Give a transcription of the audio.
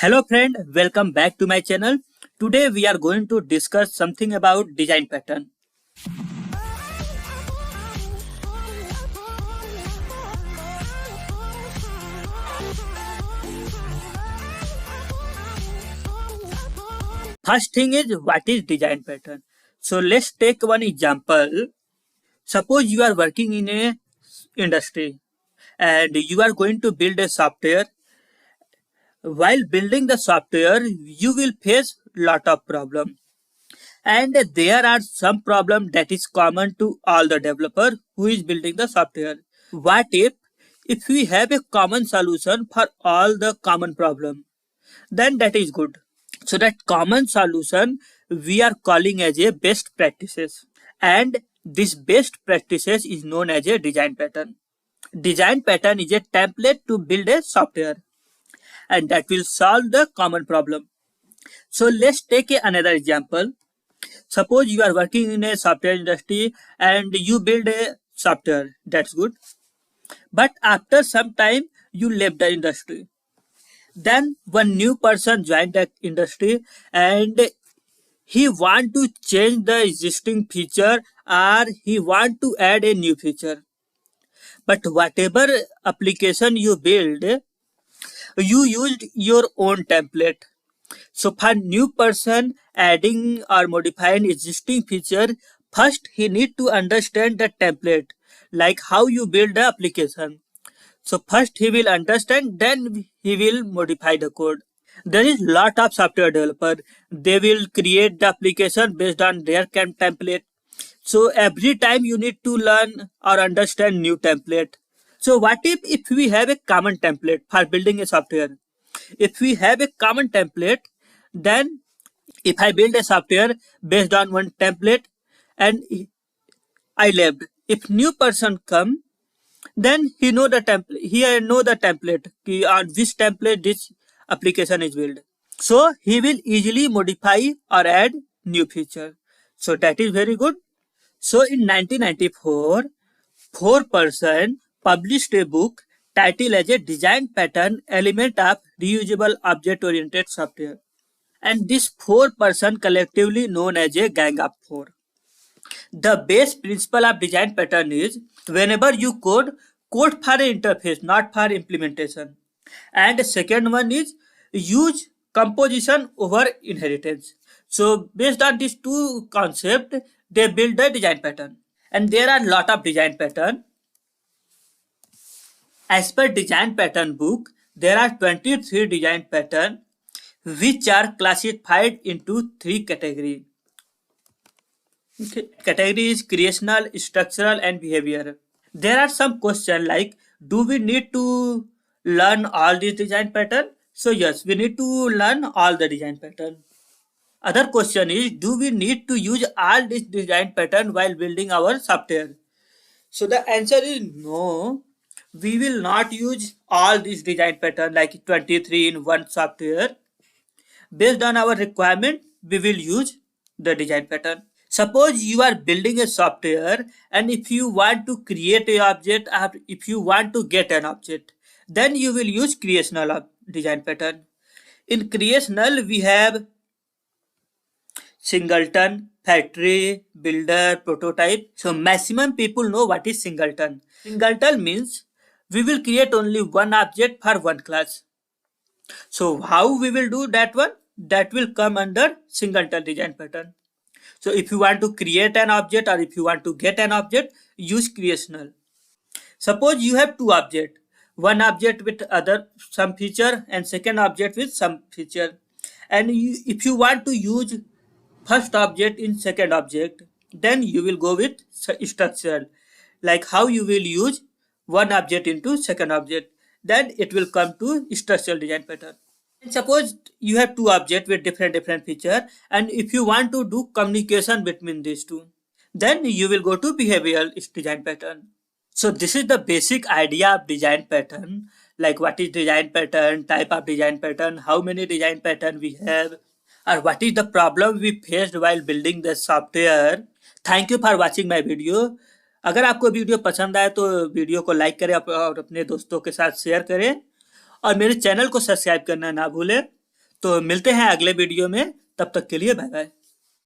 Hello friend, welcome back to my channel. Today we are going to discuss something about design pattern. First thing is, what is design pattern? So let's take one example. Suppose you are working in a industry and you are going to build a software. While building the software, you will face lot of problem. And there are some problem that is common to all the developer who is building the software. What if we have a common solution for all the common problem? Then that is good. So that common solution we are calling as a best practices, and this best practices is known as a design pattern. Design pattern is a template to build a software, and that will solve the common problem. So let's take another example. Suppose you are working in a software industry and you build a software. That's good. But after some time you left the industry. Then one new person joined that industry and he want to change the existing feature or he want to add a new feature. But whatever application you build, you used your own template. So for new person adding or modifying existing feature, first he need to understand the template, like how you build the application. So first he will understand, then he will modify the code. There is lot of software developer. They will create the application based on their template. So every time you need to learn or understand new template. So what if we have a common template for building a software? If we have a common template, then if I build a software based on one template and I left, if new person come, then he know the template. He know the template. On which template this application is built. So he will easily modify or add new feature. So that is very good. So in 1994, 4% published a book titled as a design pattern element of reusable object-oriented software. And this 4% collectively known as a gang of 4. The base principle of design pattern is whenever you code for an interface, not for implementation. And the second one is use composition over inheritance. So based on these two concepts, they build the design pattern. And there are lot of design pattern. As per design pattern book, there are 23 design pattern which are classified into 3 categories. Okay. Category is creational, structural and behavioral. There are some questions like, do we need to learn all these design pattern? So yes, we need to learn all the design pattern. Other question is, do we need to use all this design pattern while building our software? So the answer is no. We will not use all these design pattern like 23 in one software. Based on our requirement, we will use the design pattern. Suppose you are building a software and if you want to create an object or if you want to get an object, then you will use creational design pattern. In creational, we have Singleton, factory, builder, prototype. So maximum people know what is Singleton. Singleton means we will create only one object for one class. So how we will do that one? That will come under Singleton design pattern. So if you want to create an object or if you want to get an object, use creational. Suppose you have two objects. One object with some feature and second object with some feature. And if you want to use first object in second object, then you will go with structural. Like how you will use one object into second object. Then it will come to structural design pattern. And suppose you have two objects with different feature, and if you want to do communication between these two, then you will go to behavioral design pattern. So this is the basic idea of design pattern, like what is design pattern, type of design pattern, how many design pattern we have, or what is the problem we faced while building the software. Thank you for watching my video. अगर आपको video पसंद आए तो video को like करें और अपने दोस्तों के साथ शेयर करें और मेरे चैनल को सब्सक्राइब करना ना भूलें। तो मिलते हैं अगले वीडियो में, तब तक के लिए बाय बाय।